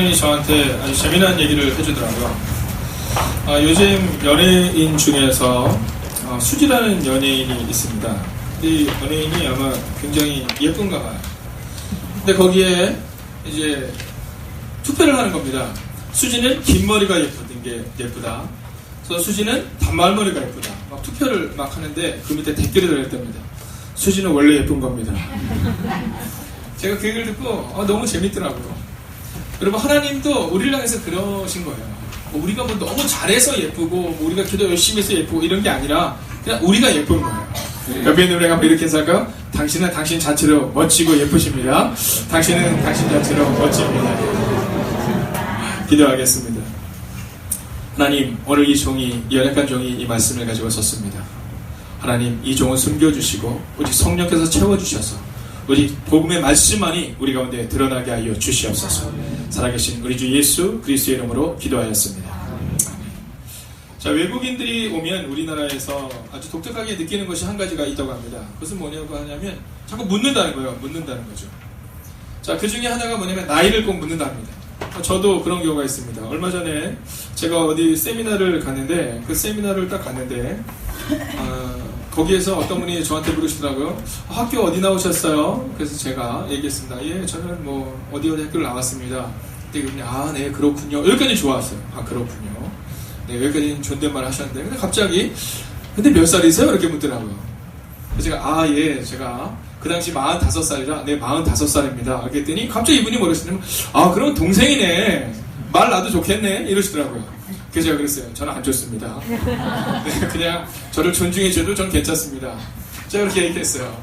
목사님이 저한테 아주 재미난 얘기를 해주더라고요. 요즘 연예인 중에서 수지라는 연예인이 있습니다. 이 연예인이 아마 굉장히 예쁜가 봐요. 근데 거기에 이제 투표를 하는 겁니다. 수지는 긴 머리가 예쁘다. 그래서 수지는 단발머리가 예쁘다. 막 투표를 막 하는데 그 밑에 댓글이 달렸답니다. 수지는 원래 예쁜 겁니다. 제가 그 얘기를 듣고 너무 재밌더라고요. 여러분, 하나님도 우리를 향해서 그러신 거예요. 우리가 뭐 너무 잘해서 예쁘고 뭐 우리가 기도 열심히 해서 예쁘고 이런 게 아니라 그냥 우리가 예쁜 거예요. 옆에 있는 우리가 이렇게 해서할까요? 당신은 당신 자체로 멋지고 예쁘십니다. 당신은 당신 자체로 멋집니다. 기도하겠습니다. 하나님, 오늘 이 연약한 종이 이 말씀을 가지고 섰습니다. 하나님, 이 종을 숨겨주시고 오직 성령께서 채워주셔서 오직 복음의 말씀만이 우리 가운데 드러나게 하여 주시옵소서. 살아계신 우리 주 예수 그리스도의 이름으로 기도하였습니다. 자, 외국인들이 오면 우리나라에서 아주 독특하게 느끼는 것이 한 가지가 있다고 합니다. 그것은 뭐냐고 하냐면 자꾸 묻는다는 거예요. 묻는다는 거죠. 자, 그 중에 하나가 뭐냐면 나이를 꼭 묻는다 합니다. 저도 그런 경우가 있습니다. 얼마 전에 제가 어디 세미나를 갔는데 그 세미나를 딱 갔는데 거기에서 어떤 분이 저한테 물으시더라고요. 학교 어디 나오셨어요? 그래서 제가 얘기했습니다. 예, 저는 뭐 어디 학교를 나왔습니다. 근데 그분이 네, 그렇군요. 여기까지 좋았어요. 그렇군요. 네, 여기까지는 존댓말 하셨는데 근데 갑자기 근데 몇 살이세요? 이렇게 묻더라고요. 그래서 제가 예, 제가 그 당시 45살이라 네, 45살입니다. 이렇게 했더니 갑자기 이분이 뭐라시냐면 그럼 동생이네. 말 놔도 좋겠네. 이러시더라고요. 그래서 제가 그랬어요. 저는 안 좋습니다. 네, 그냥 저를 존중해 줘도 전 괜찮습니다. 제가 그렇게 얘기했어요.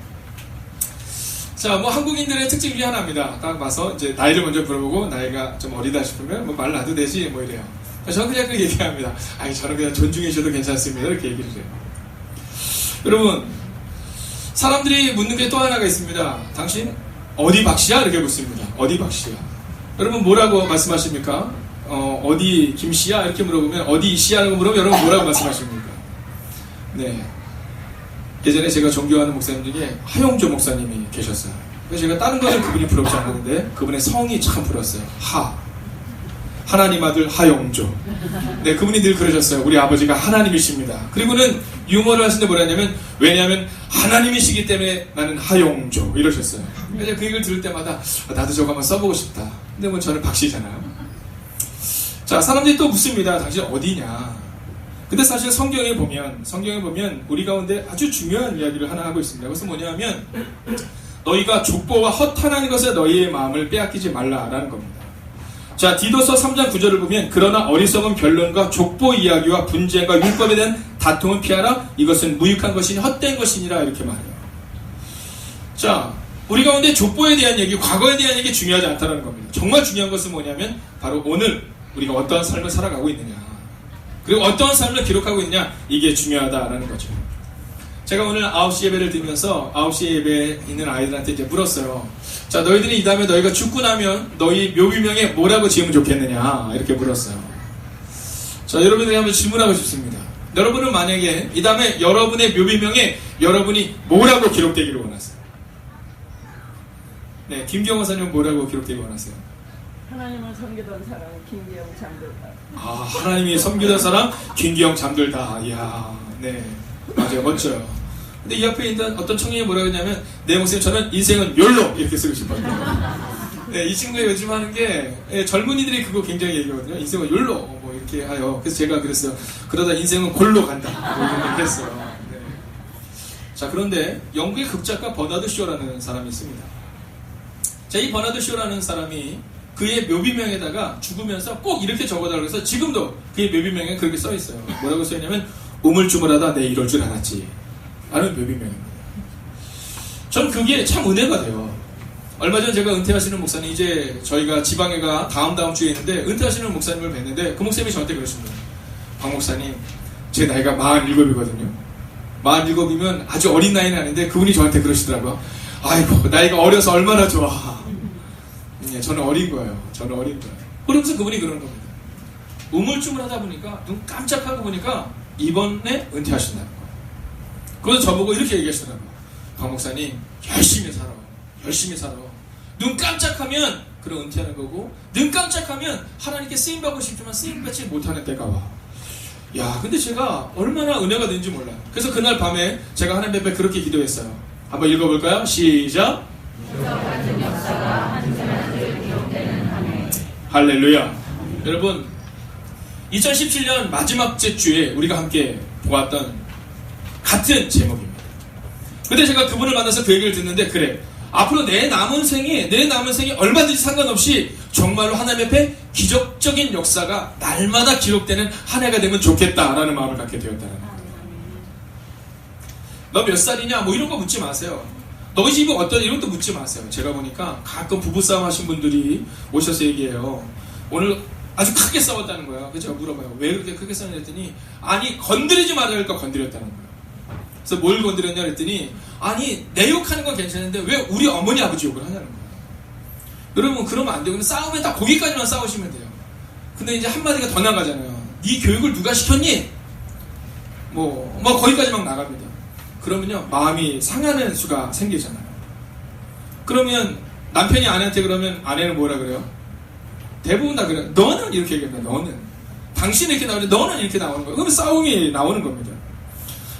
자, 뭐 한국인들의 특징 중에 하나입니다. 딱 와서 이제 나이를 먼저 물어보고 나이가 좀 어리다 싶으면 뭐 말 놔도 되지 뭐 이래요. 저는 그냥 그 얘기합니다. 저는 그냥 존중해 줘도 괜찮습니다. 이렇게 얘기를 해요. 여러분, 사람들이 묻는 게 또 하나가 있습니다. 당신 어디 박씨야? 이렇게 묻습니다. 어디 박씨야? 여러분 뭐라고 말씀하십니까? 어디 김씨야? 이렇게 물어보면 어디 씨야라고 물어보면 여러분 뭐라고 말씀하십니까? 네. 예전에 제가 존경하는 목사님 중에 하용조 목사님이 계셨어요. 그래서 제가 다른 거는 그분이 부럽지 않았는데 그분의 성이 참 부러웠어요. 하나님 아들 하용조. 네, 그분이 늘 그러셨어요. 우리 아버지가 하나님이십니다. 그리고는 유머를 하시는데 뭐라냐면 왜냐하면 하나님이시기 때문에 나는 하용조 이러셨어요. 그래서 그 얘기를 들을 때마다 나도 저거 한번 써보고 싶다. 근데 뭐 저는 박씨잖아요. 자, 사람들이 또 묻습니다. 당신 어디냐? 근데 사실 성경에 보면 우리 가운데 아주 중요한 이야기를 하나 하고 있습니다. 그것은 뭐냐면 너희가 족보와 허탄한 것에 너희의 마음을 빼앗기지 말라라는 겁니다. 자, 디도서 3장 9절을 보면 그러나 어리석은 변론과 족보 이야기와 분쟁과 율법에 대한 다툼은 피하라. 이것은 무익한 것이니 헛된 것이니라 이렇게 말해요. 자, 우리 가운데 족보에 대한 얘기, 과거에 대한 얘기 중요하지 않다는 겁니다. 정말 중요한 것은 뭐냐면 바로 오늘 우리가 어떠한 삶을 살아가고 있느냐, 그리고 어떠한 삶을 기록하고 있느냐, 이게 중요하다라는 거죠. 제가 오늘 9시 예배를 드리면서 9시 예배에 있는 아이들한테 이제 물었어요. 자, 너희들이 이 다음에 너희가 죽고 나면 너희 묘비명에 뭐라고 지으면 좋겠느냐 이렇게 물었어요. 자, 여러분들이 한번 질문하고 싶습니다. 여러분은 만약에 이 다음에 여러분의 묘비명에 여러분이 뭐라고 기록되기를 원하세요? 네, 김경호 사님은 뭐라고 기록되기를 원하세요? 하나님을 섬기던 사람 김기영 잠들다. 하나님이 섬기던 사람 김기영 잠들다. 이야, 네, 맞아요, 멋져요. 근데 이 앞에 있는 어떤 청년이 뭐라고 했냐면 네, 목사님 저는 인생은 욜로 이렇게 쓰고 싶어요. 네, 이 친구가 요즘 하는 게 젊은이들이 그거 굉장히 얘기하거든요. 인생은 욜로 뭐 이렇게 하요. 그래서 제가 그랬어요. 그러다 인생은 골로 간다. 뭐 이렇게 했어요. 네. 자, 그런데 영국의 극작가 버나드 쇼라는 사람이 있습니다. 자, 이 버나드 쇼라는 사람이 그의 묘비명에다가 죽으면서 꼭 이렇게 적어달라고 해서 지금도 그의 묘비명에 그렇게 써있어요. 뭐라고 써있냐면 우물쭈물하다 내 이럴 줄 알았지 라는 묘비명입니다. 전 그게 참 은혜가 돼요. 얼마 전 제가 은퇴하시는 목사님, 이제 저희가 지방회가 다음 주에 있는데 은퇴하시는 목사님을 뵀는데 그 목사님이 저한테 그러십니다. 박 목사님, 제 나이가 47이거든요. 47이면 아주 어린 나이는 아닌데 그분이 저한테 그러시더라고요. 아이고, 나이가 어려서 얼마나 좋아. 저는 어린 거예요. 그러면서 그분이 그러는 겁니다. 우물쭈물하다 보니까 눈 깜짝하고 보니까 이번에 은퇴하신다는 거예요. 그래서 저보고 이렇게 얘기하시더라고요. 박 목사님, 열심히 살아. 눈 깜짝하면 그런 은퇴하는 거고, 눈 깜짝하면 하나님께 쓰임받고 싶지만 쓰임받지 못하는 때가 와. 야, 근데 제가 얼마나 은혜가 되는지 몰라요. 그래서 그날 밤에 제가 하나님 앞에 그렇게 기도했어요. 한번 읽어볼까요? 시작. 할렐루야. 여러분, 2017년 마지막 주에 우리가 함께 보았던 같은 제목입니다. 근데 제가 그분을 만나서 그 얘기를 듣는데, 그래, 앞으로 내 남은 생이 얼마든지 상관없이 정말로 하나님 앞에 기적적인 역사가 날마다 기록되는 한 해가 되면 좋겠다라는 마음을 갖게 되었다는 거예요. 너 몇 살이냐? 뭐 이런 거 묻지 마세요. 너희 집이 어떤, 이런 것도 묻지 마세요. 제가 보니까 가끔 부부싸움 하신 분들이 오셔서 얘기해요. 오늘 아주 크게 싸웠다는 거예요. 그래서 제가 물어봐요. 왜 그렇게 크게 싸웠냐 했더니, 아니, 건드리지 말아니까 건드렸다는 거예요. 그래서 뭘 건드렸냐 했더니, 아니, 내 욕하는 건 괜찮은데 왜 우리 어머니 아버지 욕을 하냐는 거예요. 여러분, 그러면 안 되고, 싸우면 다 거기까지만 싸우시면 돼요. 근데 이제 한마디가 더 나가잖아요. 네 교육을 누가 시켰니? 뭐 거기까지 막 나갑니다. 그러면요, 마음이 상하는 수가 생기잖아요. 그러면 남편이 아내한테 그러면 아내는 뭐라 그래요? 대부분 다 그래요. 너는 이렇게 얘기합니다. 너는. 당신은 이렇게 나오는데 너는 이렇게 나오는 거예요. 그러면 싸움이 나오는 겁니다.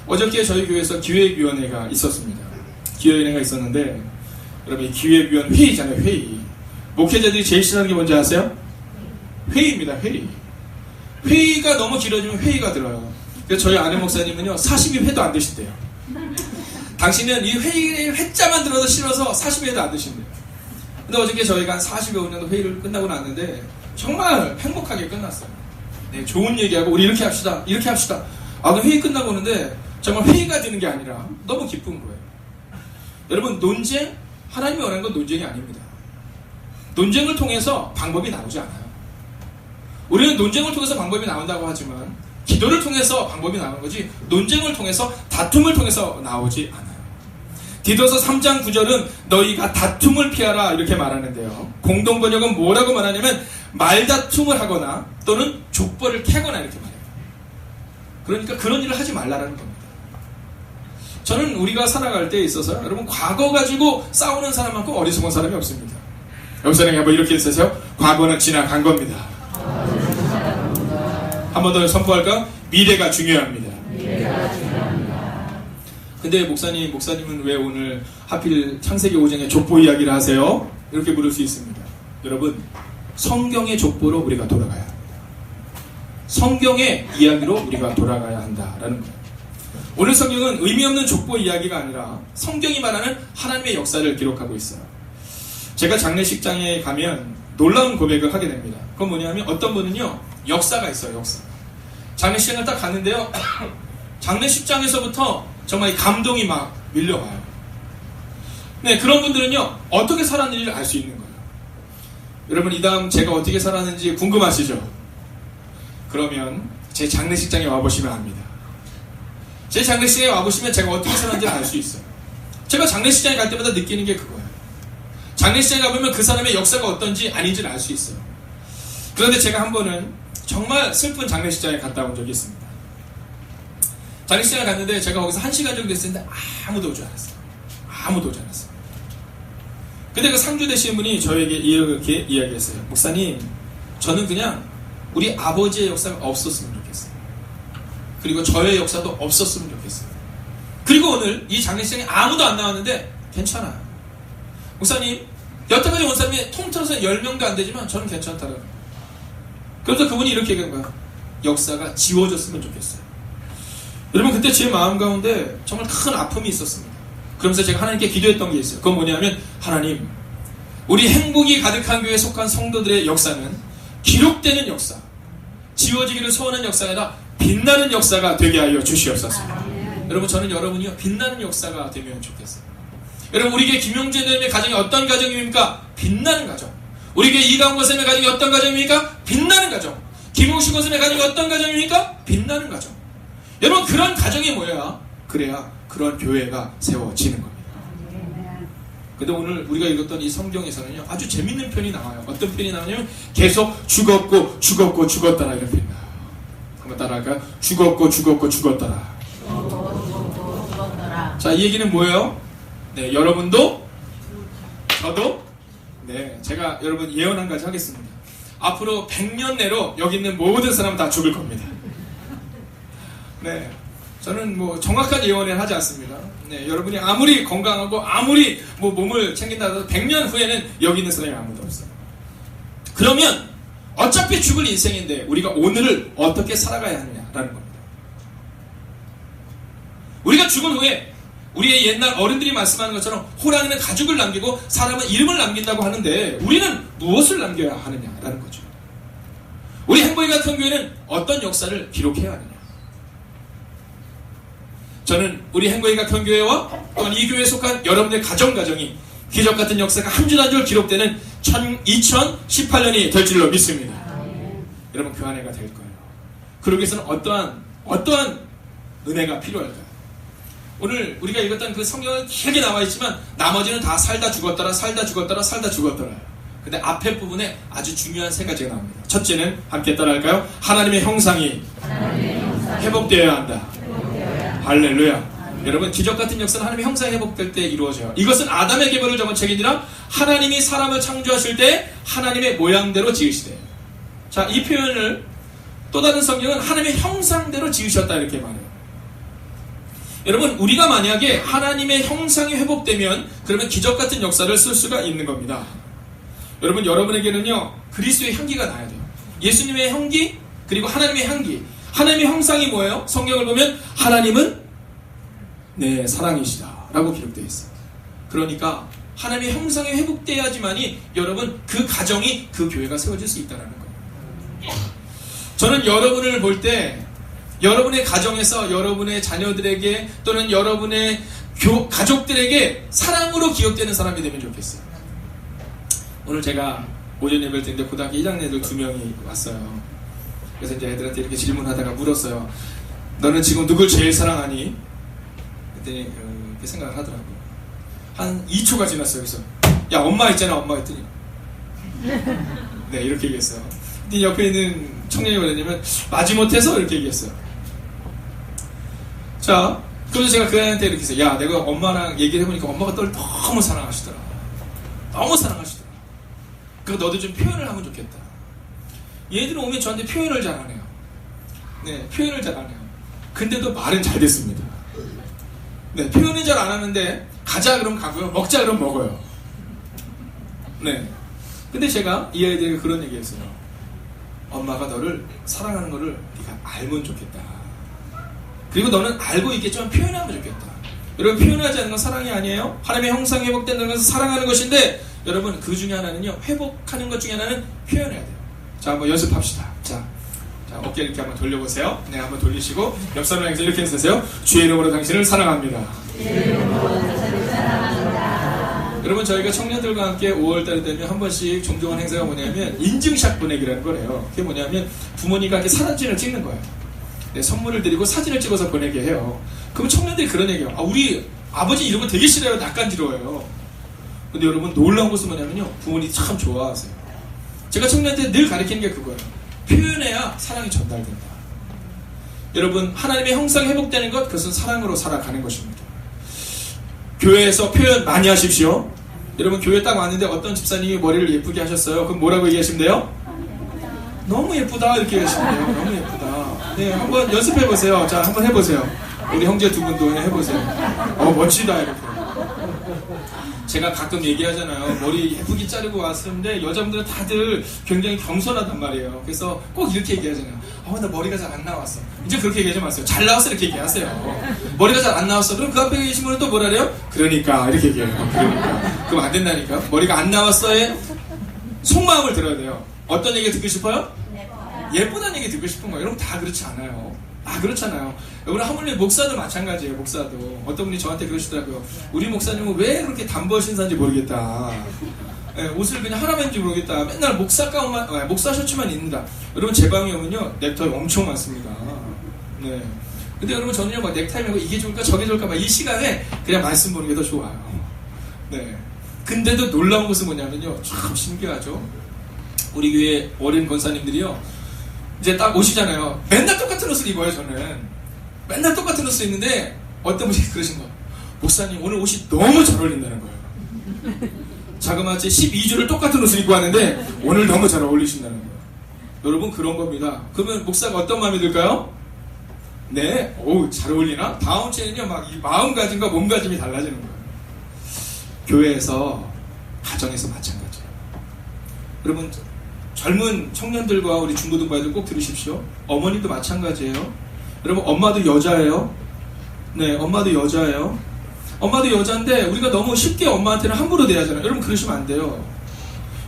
어저께 저희 교회에서 기획위원회가 있었습니다. 기획위원회가 있었는데, 여러분, 이 기획위원 회의잖아요. 회의. 목회자들이 제일 싫어하는 게 뭔지 아세요? 회의입니다. 회의. 회의가 너무 길어지면 회의가 들어요. 그래서 저희 아내 목사님은요, 42회도 안 드신대요. 당신은 이 회자만 들어도 싫어서 40회도 안 드신대요. 근데 어저께 저희가 한 40여 정도 회의를 끝나고 났는데 정말 행복하게 끝났어요. 네, 좋은 얘기하고 우리 이렇게 합시다. 이렇게 합시다. 아, 그 회의 끝나고 오는데 정말 회의가 되는 게 아니라 너무 기쁜 거예요. 여러분, 논쟁, 하나님이 원하는 건 논쟁이 아닙니다. 논쟁을 통해서 방법이 나오지 않아요. 우리는 논쟁을 통해서 방법이 나온다고 하지만 기도를 통해서 방법이 나오는 거지, 논쟁을 통해서, 다툼을 통해서 나오지 않아요. 디도서 3장 9절은 너희가 다툼을 피하라 이렇게 말하는데요. 공동번역은 뭐라고 말하냐면 말다툼을 하거나 또는 족벌을 캐거나 이렇게 말해요. 그러니까 그런 일을 하지 말라는 겁니다. 저는 우리가 살아갈 때에 있어서 여러분, 과거 가지고 싸우는 사람만큼 어리석은 사람이 없습니다. 옆 사람이 한번 이렇게 해주세요. 과거는 지나간 겁니다. 한 번 더 선포할까? 미래가 중요합니다. 근데 목사님은 왜 오늘 하필 창세기 5장의 족보 이야기를 하세요? 이렇게 물을 수 있습니다. 여러분, 성경의 족보로 우리가 돌아가야 합니다. 성경의 이야기로 우리가 돌아가야 한다라는 거예요. 오늘 성경은 의미 없는 족보 이야기가 아니라 성경이 말하는 하나님의 역사를 기록하고 있어요. 제가 장례식장에 가면 놀라운 고백을 하게 됩니다. 그건 뭐냐면, 어떤 분은요, 역사가 있어요. 역사. 장례식장을 딱 갔는데요, 장례식장에서부터 정말 감동이 막 밀려와요. 네, 그런 분들은요, 어떻게 살았는지를 알 수 있는 거예요. 여러분, 이 다음 제가 어떻게 살았는지 궁금하시죠? 그러면 제 장례식장에 와보시면 압니다. 제 장례식장에 와보시면 제가 어떻게 살았는지 알 수 있어요. 제가 장례식장에 갈 때마다 느끼는 게 그거예요. 장례식장에 가보면 그 사람의 역사가 어떤지 아닌지를 알 수 있어요. 그런데 제가 한 번은 정말 슬픈 장례식장에 갔다 온 적이 있습니다. 장례식장에 갔는데 제가 거기서 1시간 정도 있었는데 아무도 오지 않았어요. 아무도 오지 않았어요. 근데 그 상주 되시는 분이 저에게 이렇게 이야기했어요. 목사님, 저는 그냥 우리 아버지의 역사가 없었으면 좋겠어요. 그리고 저의 역사도 없었으면 좋겠어요. 그리고 오늘 이 장례식장에 아무도 안 나왔는데 괜찮아요. 목사님, 여태까지 온 사람이 통틀어서 10명도 안 되지만 저는 괜찮다라는 거예요. 그래서 그분이 이렇게 얘기한 거예요. 역사가 지워졌으면 좋겠어요. 여러분, 그때 제 마음 가운데 정말 큰 아픔이 있었습니다. 그러면서 제가 하나님께 기도했던 게 있어요. 그건 뭐냐면, 하나님, 우리 행복이 가득한 교회에 속한 성도들의 역사는 기록되는 역사, 지워지기를 소원하는 역사가 아니라 빛나는 역사가 되게 하여 주시옵소서. 여러분, 저는 여러분이요, 빛나는 역사가 되면 좋겠어요. 여러분, 우리 교회 김용재 대님의 가정이 어떤 가정입니까? 빛나는 가정. 우리 교회 이강권 선생님의 가정이 어떤 가정입니까? 빛나는 가정. 김용식 선생님의 가정이 어떤 가정입니까? 빛나는 가정. 여러분, 그런 가정이 뭐야? 그래야 그런 교회가 세워지는 겁니다. 근데 오늘 우리가 읽었던 이 성경에서는요, 아주 재밌는 편이 나와요. 어떤 편이 나오냐면, 계속 죽었고 죽었고 죽었더라 이런 편이 나와요. 한번 따라할까요? 죽었고 죽었고 죽었더라. 자, 이 얘기는 뭐예요? 네, 여러분도 저도 네, 제가 여러분 예언 한 가지 하겠습니다. 앞으로 100년 내로 여기 있는 모든 사람 다 죽을 겁니다. 네, 저는 뭐 정확한 예언을 하지 않습니다. 네, 여러분이 아무리 건강하고 아무리 뭐 몸을 챙긴다 해도 100년 후에는 여기 있는 사람이 아무도 없어요. 그러면 어차피 죽을 인생인데 우리가 오늘을 어떻게 살아가야 하느냐라는 겁니다. 우리가 죽은 후에 우리의 옛날 어른들이 말씀하는 것처럼 호랑이는 가죽을 남기고 사람은 이름을 남긴다고 하는데 우리는 무엇을 남겨야 하느냐라는 거죠. 우리 행복이 같은 교회는 어떤 역사를 기록해야 하느냐. 저는 우리 행복이 같은 교회와 또한 이 교회에 속한 여러분의 가정이 기적 같은 역사가 한 줄 한 줄 기록되는 2018년이 될 줄로 믿습니다. 여러분 그 한 해가 될 거예요. 그러기 위해서는 어떠한 은혜가 필요할까요? 오늘 우리가 읽었던 그 성경은 길게 나와 있지만 나머지는 다 살다 죽었더라. 근데 앞에 부분에 아주 중요한 세 가지가 나옵니다. 첫째는 함께 따라할까요? 하나님의 형상이 회복되어야 한다. 할렐루야. 여러분 기적 같은 역사는 하나님의 형상이 회복될 때 이루어져요. 이것은 아담의 계보를 적은 책이 아니라 하나님이 사람을 창조하실 때 하나님의 모양대로 지으시대요. 자, 이 표현을 또 다른 성경은 하나님의 형상대로 지으셨다 이렇게 말해요. 여러분 우리가 만약에 하나님의 형상이 회복되면 그러면 기적 같은 역사를 쓸 수가 있는 겁니다. 여러분 여러분에게는요 그리스도의 향기가 나야 돼요. 예수님의 향기 그리고 하나님의 향기. 하나님의 형상이 뭐예요? 성경을 보면 하나님은 네 사랑이시다 라고 기록되어 있어요. 그러니까 하나님의 형상이 회복돼야지만이 여러분 그 가정이 그 교회가 세워질 수 있다는 거예요. 저는 여러분을 볼 때 여러분의 가정에서 여러분의 자녀들에게 또는 여러분의 가족들에게 사랑으로 기억되는 사람이 되면 좋겠어요. 오늘 제가 오전 예배를 드는데 고등학교 1학년 애들 2명이 왔어요. 그래서 이제 애들한테 이렇게 질문하다가 물었어요. 너는 지금 누굴 제일 사랑하니? 그랬더니 이렇게 생각을 하더라고요. 한 2초가 지났어요. 그래서 야 엄마 있잖아 엄마 했더니 네 이렇게 얘기했어요. 근데 옆에 있는 청년이 뭐랬냐면 마지못해서 이렇게 얘기했어요. 자, 그래서 제가 그 애한테 이렇게 했어요. 야, 내가 엄마랑 얘기를 해보니까 엄마가 널 너무 사랑하시더라. 너무 사랑하시더라. 그거 너도 좀 표현을 하면 좋겠다. 얘들은 오면 저한테 표현을 잘 안 해요. 네, 표현을 잘 안 해요. 근데도 말은 잘 됐습니다. 네, 표현은 잘 안 하는데 가자 그러면 가고요. 먹자 그러면 먹어요. 네. 근데 제가 이 아이들에게 그런 얘기 했어요. 엄마가 너를 사랑하는 거를 네가 알면 좋겠다. 그리고 너는 알고 있겠지만 표현하면 좋겠다. 여러분 표현하지 않는 건 사랑이 아니에요. 하나님의 형상이 회복된다는 것은 사랑하는 것인데 여러분 그 중에 하나는요 회복하는 것 중에 하나는 표현해야 돼요. 자 한번 연습합시다. 자 어깨 이렇게 한번 돌려보세요. 네 한번 돌리시고 옆 사람 향해서 이렇게 해주세요. 주의 이름으로 당신을 사랑합니다. 여러분 저희가 청년들과 함께 5월달이 되면 한 번씩 종종 하는 행사가 뭐냐면 인증샷 보내기라는 거래요. 그게 뭐냐면 부모님과 이렇게 사진을 찍는 거예요. 네, 선물을 드리고 사진을 찍어서 보내게 해요. 그럼 청년들이 그런 얘기해요. 아, 우리 아버지 이런 거 되게 싫어요. 낯간지러워요. 근데 여러분 놀라운 것은 뭐냐면요. 부모님이 참 좋아하세요. 제가 청년한테 늘 가르치는 게 그거예요. 표현해야 사랑이 전달된다. 여러분 하나님의 형상이 회복되는 것 그것은 사랑으로 살아가는 것입니다. 교회에서 표현 많이 하십시오. 여러분 교회 딱 왔는데 어떤 집사님이 머리를 예쁘게 하셨어요. 그럼 뭐라고 얘기하시면 돼요? 너무 예쁘다 이렇게 얘기하시면 돼요. 너무 예쁘다. 네, 한번 연습해보세요. 자, 한번 해보세요. 우리 형제 두 분도 해보세요. 멋지다 이렇게. 제가 가끔 얘기하잖아요. 머리 예쁘게 자르고 왔었는데 여자분들은 다들 굉장히 겸손하단 말이에요. 그래서 꼭 이렇게 얘기하잖아요. 나 머리가 잘 안 나왔어. 이제 그렇게 얘기하지 마세요. 잘 나왔어 이렇게 얘기하세요. 머리가 잘 안 나왔어. 그럼 그 앞에 계신 분은 또 뭐라 그래요? 그러니까 이렇게 얘기해요. 그러니까. 그럼 안 된다니까. 머리가 안 나왔어의 속마음을 들어야 돼요. 어떤 얘기 듣고 싶어요? 예쁘다는 얘기 듣고 싶은 거예요. 여러분 다 그렇지 않아요. 그렇잖아요. 여러분 하물며 목사도 마찬가지예요. 목사도 어떤 분이 저한테 그러시더라고요. 우리 목사님은 왜 그렇게 단벌 신사인지 모르겠다. 네, 옷을 그냥 하나만 입는지 모르겠다. 맨날 목사 가운만, 목사 셔츠만 입는다. 여러분 제 방에 오면요 넥타이 엄청 많습니다. 네. 근데 여러분 저는요 막 넥타이 메고 이게 좋을까 저게 좋을까 막 이 시간에 그냥 말씀 보는 게 더 좋아요. 네. 근데도 놀라운 것은 뭐냐면요 참 신기하죠. 우리 교회 어린 권사님들이요. 이제 딱 오시잖아요. 맨날 똑같은 옷을 입어요, 저는. 맨날 똑같은 옷을 입는데, 어떤 분이 그러신 거예요. 목사님, 오늘 옷이 너무 잘 어울린다는 거예요. 자그마치 12주를 똑같은 옷을 입고 왔는데 오늘 너무 잘 어울리신다는 거예요. 여러분 그런 겁니다. 그러면 목사가 어떤 마음이 들까요? 네, 잘 어울리나? 다음 주에는요 막 이 마음가짐과 몸가짐이 달라지는 거예요. 교회에서, 가정에서 마찬가지예요. 여러분 젊은 청년들과 우리 중고등부아이들 꼭 들으십시오. 어머님도 마찬가지예요. 여러분 엄마도 여자예요. 네, 엄마도 여자예요. 엄마도 여자인데 우리가 너무 쉽게 엄마한테는 함부로 대하잖아요. 여러분 그러시면 안 돼요.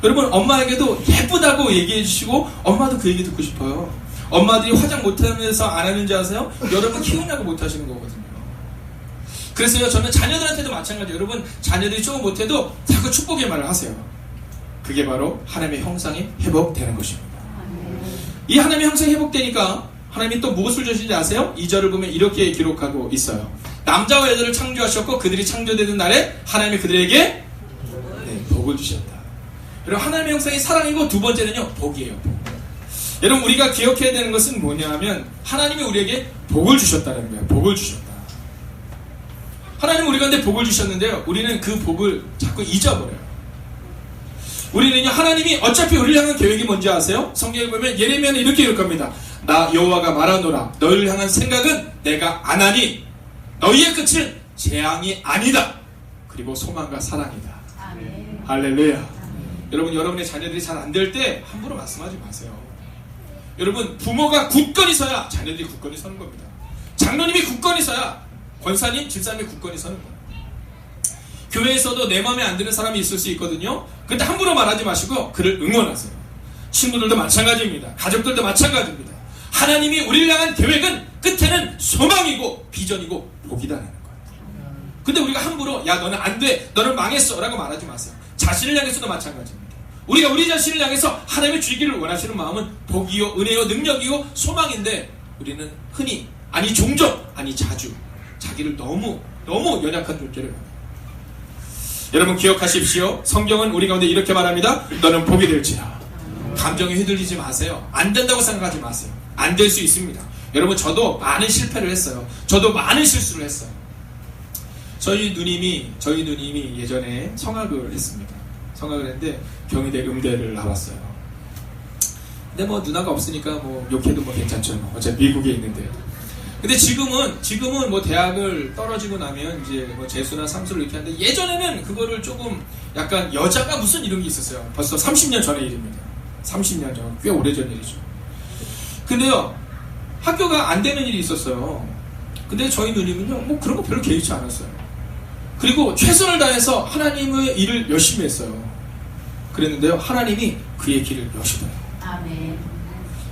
여러분 엄마에게도 예쁘다고 얘기해 주시고 엄마도 그 얘기 듣고 싶어요. 엄마들이 화장 못하면서 안 하는지 아세요? 여러분 키우냐고 못하시는 거거든요. 그래서요 저는 자녀들한테도 마찬가지예요. 여러분 자녀들이 조금 못해도 자꾸 축복의 말을 하세요. 그게 바로 하나님의 형상이 회복되는 것입니다. 이 하나님의 형상이 회복되니까 하나님이 또 무엇을 주시는지 아세요? 2절을 보면 이렇게 기록하고 있어요. 남자와 여자를 창조하셨고 그들이 창조되는 날에 하나님이 그들에게 복을 주셨다. 여러분 하나님의 형상이 사랑이고 두 번째는요 복이에요. 복. 여러분 우리가 기억해야 되는 것은 뭐냐 하면 하나님이 우리에게 복을 주셨다는 거예요. 복을 주셨다. 하나님은 우리 가운데 복을 주셨는데요 우리는 그 복을 자꾸 잊어버려요. 우리는요 하나님이 어차피 우리를 향한 계획이 뭔지 아세요? 성경에 보면 예레미야는 이렇게 기록합니다. 나 여호와가 말하노라 너희를 향한 생각은 내가 안 하니 너희의 끝은 재앙이 아니다. 그리고 소망과 사랑이다. 아멘. 할렐루야. 아멘. 여러분 여러분의 자녀들이 잘 안 될 때 함부로 말씀하지 마세요. 여러분 부모가 굳건히 서야 자녀들이 굳건히 서는 겁니다. 장로님이 굳건히 서야 권사님, 집사님이 굳건히 서는 거예요. 교회에서도 내 마음에 안 드는 사람이 있을 수 있거든요. 근데 함부로 말하지 마시고 그를 응원하세요. 친구들도 마찬가지입니다. 가족들도 마찬가지입니다. 하나님이 우리를 향한 계획은 끝에는 소망이고 비전이고 복이다라는 거예요. 근데 우리가 함부로 야 너는 안 돼, 너는 망했어 라고 말하지 마세요. 자신을 향해서도 마찬가지입니다. 우리가 우리 자신을 향해서 하나님의 주기를 원하시는 마음은 복이요 은혜요 능력이요 소망인데 우리는 흔히 아니 종종 아니 자주 자기를 너무 연약한 존재를 원해요. 여러분 기억하십시오. 성경은 우리 가운데 이렇게 말합니다. 너는 복이 될지라. 감정에 휘둘리지 마세요. 안 된다고 생각하지 마세요. 안 될 수 있습니다. 여러분 저도 많은 실패를 했어요. 저도 많은 실수를 했어요. 저희 누님이 예전에 성악을 했습니다. 성악을 했는데 경희대 음대를 나왔어요. 근데 뭐 누나가 없으니까 뭐 욕해도 뭐 괜찮죠. 어차피 미국에 있는데. 근데 지금은 뭐 대학을 떨어지고 나면 이제 뭐 재수나 삼수를 이렇게 하는데 예전에는 그거를 조금 약간 여자가 무슨 이런 게 있었어요. 벌써 30년 전의 일입니다. 30년 전, 꽤 오래전 일이죠. 근데요, 학교가 안 되는 일이 있었어요. 근데 저희 누님은요, 뭐 그런 거 별로 개의치 않았어요. 그리고 최선을 다해서 하나님의 일을 열심히 했어요. 그랬는데요, 하나님이 그의 길을 여시더라고요. 아멘.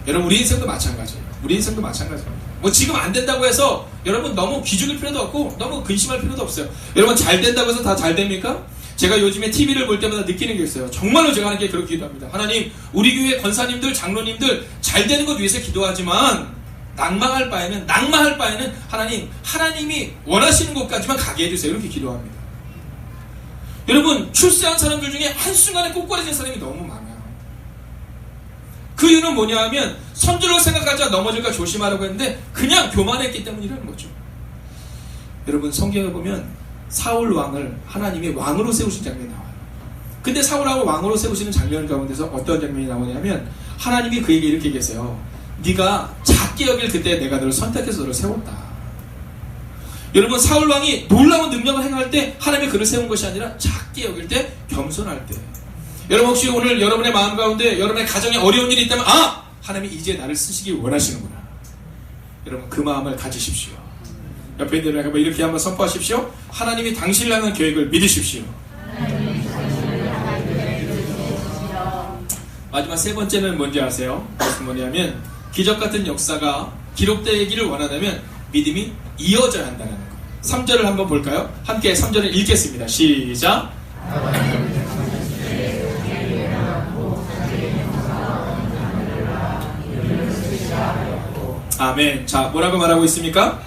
여러분, 우리 인생도 마찬가지예요. 우리 인생도 마찬가지입니다. 뭐 지금 안 된다고 해서 여러분 너무 기죽을 필요도 없고 너무 근심할 필요도 없어요. 여러분 잘 된다고 해서 다 잘 됩니까? 제가 요즘에 TV를 볼 때마다 느끼는 게 있어요. 정말로 제가 하나님께 그렇게 기도합니다. 하나님, 우리 교회 권사님들, 장로님들 잘 되는 것 위해서 기도하지만 낙망할 바에는 하나님, 하나님이 원하시는 곳까지만 가게 해주세요. 이렇게 기도합니다. 여러분, 출세한 사람들 중에 한순간에 꼬꾸라진 사람이 너무 많아요. 그 이유는 뭐냐 하면 선주를 생각하자 넘어질까 조심하라고 했는데 그냥 교만했기 때문이라는 거죠. 여러분 성경에 보면 사울 왕을 하나님이 왕으로 세우신 장면이 나와요. 근데 사울왕을 왕으로 세우시는 장면 가운데서 어떤 장면이 나오냐면 하나님이 그에게 이렇게 계세요. 네가 작게 여길 그때 내가 너를 선택해서 너를 세웠다. 여러분 사울왕이 놀라운 능력을 행할 때 하나님이 그를 세운 것이 아니라 작게 여길 때 겸손할 때. 여러분 혹시 오늘 여러분의 마음 가운데 여러분의 가정에 어려운 일이 있다면 하나님이 이제 나를 쓰시기 원하시는구나. 여러분 그 마음을 가지십시오. 옆에 있는 분에게 이렇게 한번 선포하십시오. 하나님이 당신을 향한 계획을 믿으십시오. 마지막 세 번째는 뭔지 아세요? 그것은 뭐냐면 기적 같은 역사가 기록되기를 원한다면 믿음이 이어져야 한다는 거예요. 3절을 한번 볼까요? 함께 3절을 읽겠습니다. 시작. 아멘. 자, 뭐라고 말하고 있습니까?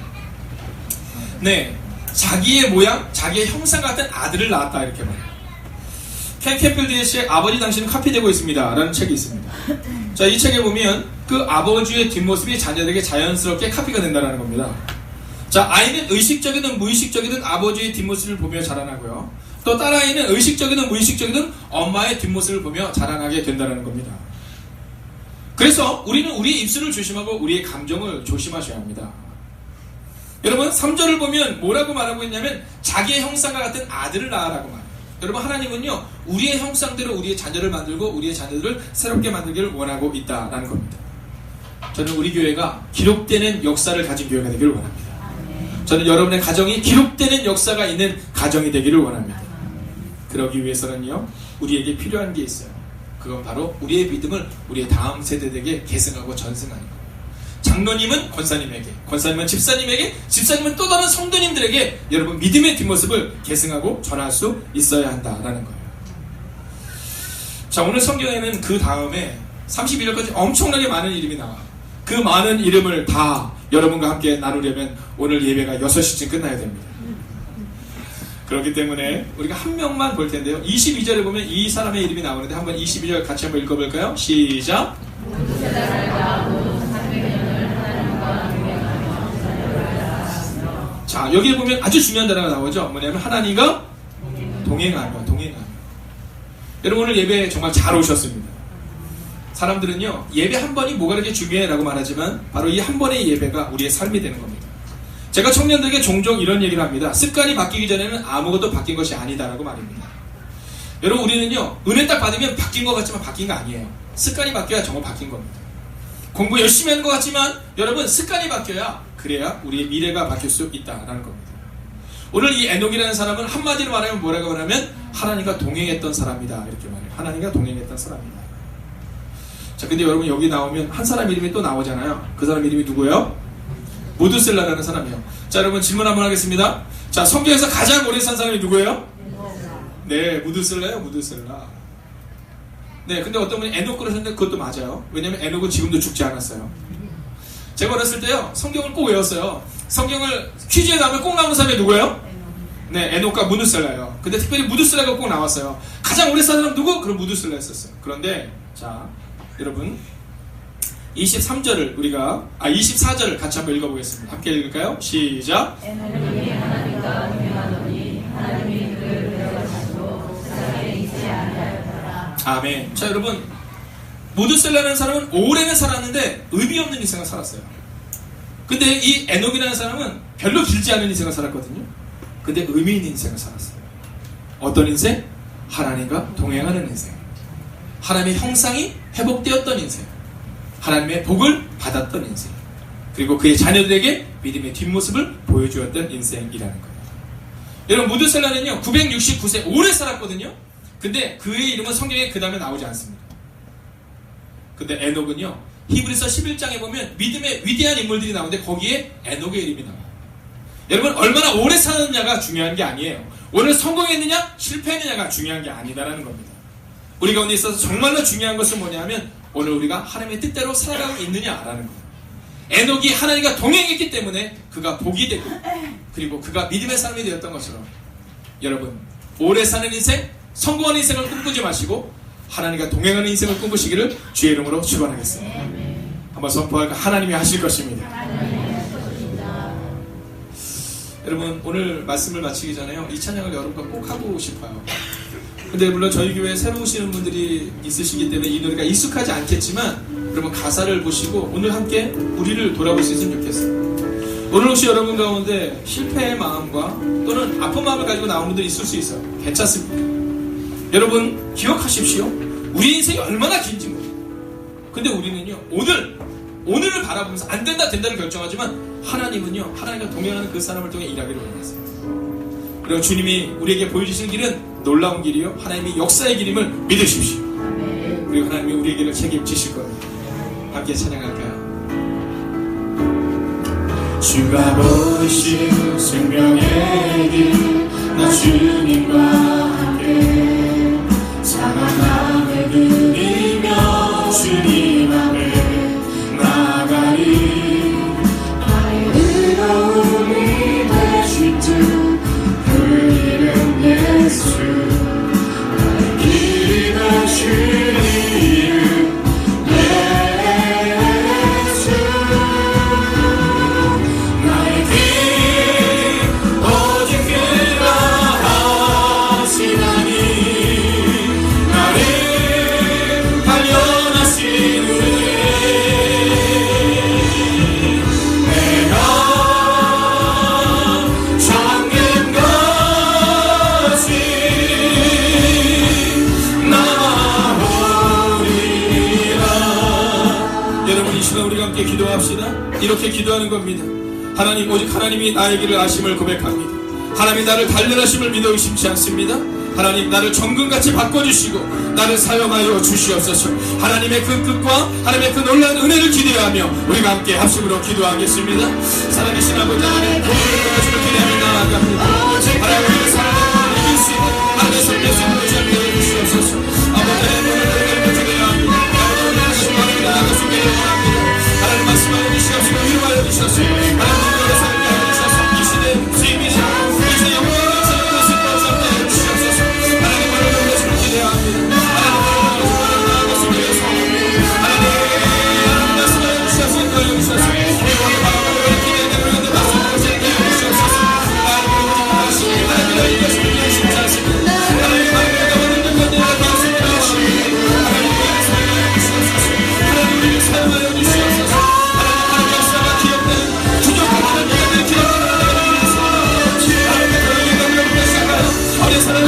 네, 자기의 모양, 자기의 형상 같은 아들을 낳았다 이렇게 말해요. 켄 캠필드의 시의 아버지 당신은 카피되고 있습니다 라는 책이 있습니다. 자, 이 책에 보면 그 아버지의 뒷모습이 자녀에게 자연스럽게 카피가 된다는 겁니다. 자, 아이는 의식적이든 무의식적이든 아버지의 뒷모습을 보며 자라나고요. 또 딸아이는 의식적이든 무의식적이든 엄마의 뒷모습을 보며 자라나게 된다는 겁니다. 그래서 우리는 우리의 입술을 조심하고 우리의 감정을 조심하셔야 합니다. 여러분 3절을 보면 뭐라고 말하고 있냐면 자기의 형상과 같은 아들을 낳으라고 말해요. 여러분 하나님은요 우리의 형상대로 우리의 자녀를 만들고 우리의 자녀들을 새롭게 만들기를 원하고 있다라는 겁니다. 저는 우리 교회가 기록되는 역사를 가진 교회가 되기를 원합니다. 저는 여러분의 가정이 기록되는 역사가 있는 가정이 되기를 원합니다. 그러기 위해서는요 우리에게 필요한 게 있어요. 그건 바로 우리의 믿음을 우리의 다음 세대에게 계승하고 전승하는 거예요. 장로님은 권사님에게, 권사님은 집사님에게, 집사님은 또 다른 성도님들에게 여러분 믿음의 뒷모습을 계승하고 전할 수 있어야 한다라는 거예요. 자, 오늘 성경에는 그 다음에 31절까지 엄청나게 많은 이름이 나와요. 그 많은 이름을 다 여러분과 함께 나누려면 오늘 예배가 6시쯤 끝나야 됩니다. 그렇기 때문에 우리가 한 명만 볼 텐데요. 22절에 보면 이 사람의 이름이 나오는데 한번 22절 같이 한번 읽어볼까요? 시작! 자, 여기에 보면 아주 중요한 단어가 나오죠. 뭐냐면 하나님과 동행하며. 여러분 오늘 예배 정말 잘 오셨습니다. 사람들은요 예배 한 번이 뭐가 그렇게 중요해 라고 말하지만 바로 이 한 번의 예배가 우리의 삶이 되는 겁니다. 제가 청년들에게 종종 이런 얘기를 합니다. 습관이 바뀌기 전에는 아무것도 바뀐 것이 아니다라고 말입니다. 여러분 우리는요 은혜 딱 받으면 바뀐 것 같지만 바뀐 거 아니에요. 습관이 바뀌어야 정말 바뀐 겁니다. 공부 열심히 하는 것 같지만 여러분 습관이 바뀌어야 그래야 우리의 미래가 바뀔 수 있다라는 겁니다. 오늘 이 에녹이라는 사람은 한마디로 말하면 뭐라고 말하면 하나님과 동행했던 사람이다 이렇게 말해요. 하나님과 동행했던 사람이다. 자, 근데 여러분 여기 나오면 한 사람 이름이 또 나오잖아요. 그 사람 이름이 누구예요? 무드셀라라는 사람이에요. 자, 여러분 질문 한번 하겠습니다. 자, 성경에서 가장 오래 산 사람이 누구예요? 네, 무드셀라예요. 무드셀라. 네, 근데 어떤 분이 에녹 그러셨는데 그것도 맞아요. 왜냐면 에녹은 지금도 죽지 않았어요. 제가 어렸을 때요 성경을 꼭 외웠어요. 성경을 퀴즈에 나오면 꼭 나오는 사람이 누구예요? 네, 에녹과 무드셀라예요. 근데 특별히 무드셀라가 꼭 나왔어요. 가장 오래 산 사람 누구? 그럼 무드셀라였었어요. 그런데 자 여러분 23절을 24절을 같이 한번 읽어보겠습니다. 함께 읽을까요? 시작! 에녹이 하나님과 동행하더니 하나님이 그를 데려가시고 세상에 있지 아니하였더라. 아멘. 자 여러분 무드셀라라는 사람은 오래는 살았는데 의미 없는 인생을 살았어요. 근데 이 에녹이라는 사람은 별로 길지 않은 인생을 살았거든요. 근데 의미 있는 인생을 살았어요. 어떤 인생? 하나님과 동행하는 인생. 하나님의 형상이 회복되었던 인생. 하나님의 복을 받았던 인생. 그리고 그의 자녀들에게 믿음의 뒷모습을 보여주었던 인생이라는 거예요. 여러분 무드셀라는요 969세 오래 살았거든요. 근데 그의 이름은 성경에 그 다음에 나오지 않습니다. 근데 에녹은요 히브리서 11장에 보면 믿음의 위대한 인물들이 나오는데 거기에 에녹의 이름이 나와요. 여러분 얼마나 오래 사느냐가 중요한 게 아니에요. 오늘 성공했느냐 실패했느냐가 중요한 게 아니다라는 겁니다. 우리 가운데 있어서 정말로 중요한 것은 뭐냐면 오늘 우리가 하나님의 뜻대로 살아가고 있느냐라는 거예요. 에녹이 하나님과 동행했기 때문에 그가 복이 되고 그리고 그가 믿음의 사람이 되었던 것처럼 여러분 오래 사는 인생 성공하는 인생을 꿈꾸지 마시고 하나님과 동행하는 인생을 꿈꾸시기를 주의 이름으로 축원하겠습니다. 한번 선포할까? 하나님이 하실 것입니다. 여러분 오늘 말씀을 마치기 전에요 이 찬양을 여러분과 꼭 하고 싶어요. 근데 물론 저희 교회에 새로 오시는 분들이 있으시기 때문에 이 노래가 익숙하지 않겠지만 여러분 가사를 보시고 오늘 함께 우리를 돌아볼 수 있으면 좋겠어요. 오늘 혹시 여러분 가운데 실패의 마음과 또는 아픈 마음을 가지고 나온 분들이 있을 수 있어요. 괜찮습니다. 여러분 기억하십시오. 우리 인생이 얼마나 긴지 모르겠어요. 근데 우리는요 오늘을 바라보면서 안 된다 된다를 결정하지만 하나님은요 하나님과 동행하는 그 사람을 통해 일하기를 원하세요. 그리고 주님이 우리에게 보여주신 길은 놀라운 길이요 하나님이 역사의 길임을 믿으십시오. 그리고 하나님이 우리의 길을 책임지실 겁니다. 함께 찬양할까요? 주가 보이신 생명의 길 나 주님과 함께 사랑함을 드리며 주님 앞에 나가리 나의 의로움이 되실 듯 그 이름 예수 나의 길이 되실 이름 예수 나의 길 오직 그가 하시 이 시간 우리가 함께 기도합시다. 이렇게 기도하는 겁니다. 하나님, 오직 하나님이 나의 길을 아심을 고백합니다. 하나님이 나를 단련하심을 믿어 의심치 않습니다. 하나님, 나를 정금같이 바꿔주시고 나를 사용하여 주시옵소서. 하나님의 그 뜻과 하나님의 그 놀라운 은혜를 기대하며 우리가 함께 합심으로 기도하겠습니다. 살아계신 아버지 하나님, 도움을 기대하며 나아갑니다. 하나님, 우리를 사랑하고 이길 수 있는 하나님의 성령 성도자 되어 주시옵소서. 아버지 하나님, 기대하며 아버지 하나님, 나가 속에 원합니다. 하나님 말씀하여 주시옵시고 위로하여 주시옵소서. 하나님 우리의 삶을 하여 주셔서 이 시대 주임이시고 이 시대 영원한 삶을 선포하여 주시옵소서. 하나님 우리를 위해서 기대합니다. 하나님 나가 속에 하나님 말씀하여 주셔서 인도하여 주셔서 이번에 바라보고 기대하는 우리한테 말씀하여 주시옵소서. 하나님 우리의 것을 열심히 하십니다. 하나님 우리가 모든 것들을 다 하십니다. 하나님 우리를 사용하여 주시옵소서. 하나님 우리를 사용하여 주시옵소서. 하나님 역사가 기억되는 부족한 하나님의 기억되는 하나님을 위해서 하나님의 그런 영광을 시작하여 어린 사람을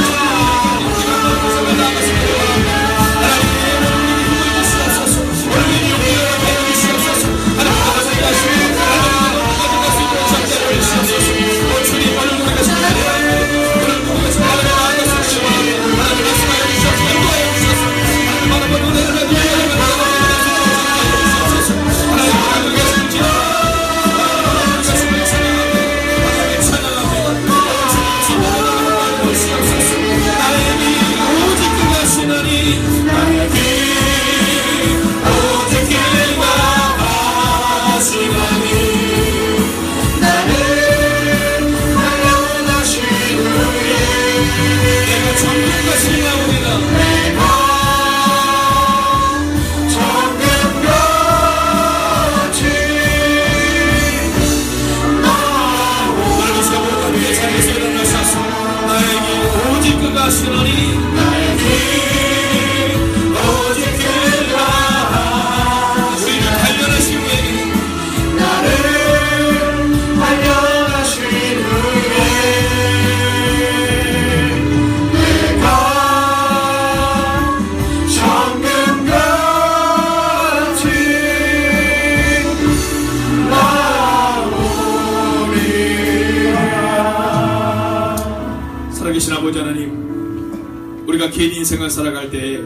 살아계신 아버지 하나님, 우리가 개인 인생을 살아갈 때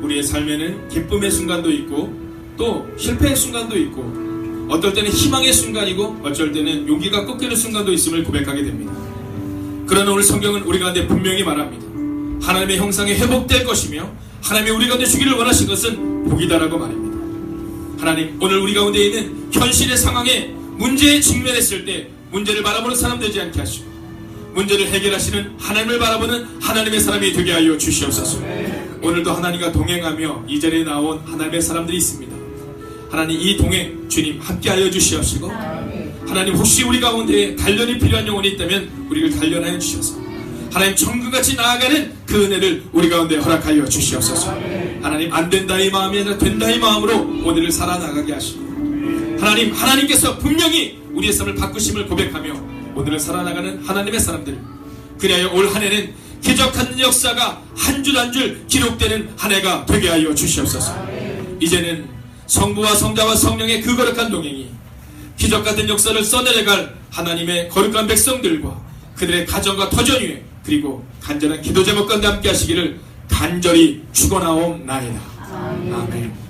우리의 삶에는 기쁨의 순간도 있고 또 실패의 순간도 있고 어떨 때는 희망의 순간이고 어쩔 때는 용기가 꺾이는 순간도 있음을 고백하게 됩니다. 그러나 오늘 성경은 우리 가운데 분명히 말합니다. 하나님의 형상이 회복될 것이며 하나님이 우리 가운데 주기를 원하신 것은 복이다라고 말입니다. 하나님, 오늘 우리 가운데 있는 현실의 상황에 문제에 직면했을 때 문제를 바라보는 사람 되지 않게 하시고 문제를 해결하시는 하나님을 바라보는 하나님의 사람이 되게 하여 주시옵소서. 오늘도 하나님과 동행하며 이 자리에 나온 하나님의 사람들이 있습니다. 하나님, 이 동행 주님 함께하여 주시옵시고 하나님, 혹시 우리 가운데 단련이 필요한 영혼이 있다면 우리를 단련하여 주셔서 하나님 정금같이 나아가는 그 은혜를 우리 가운데 허락하여 주시옵소서. 하나님, 안 된다 이 마음이 아니라 된다 이 마음으로 오늘을 살아나가게 하시고 하나님, 하나님께서 분명히 우리의 삶을 바꾸심을 고백하며 오늘을 살아나가는 하나님의 사람들, 그리하여 올 한 해는 기적하는 역사가 한 줄 한 줄 기록되는 한 해가 되게 하여 주시옵소서. 이제는 성부와 성자와 성령의 그 거룩한 동행이 기적같은 역사를 써내려갈 하나님의 거룩한 백성들과 그들의 가정과 터전 위에 그리고 간절한 기도 제목 가운데 함께 하시기를 간절히 축원하옵나이다. 아멘.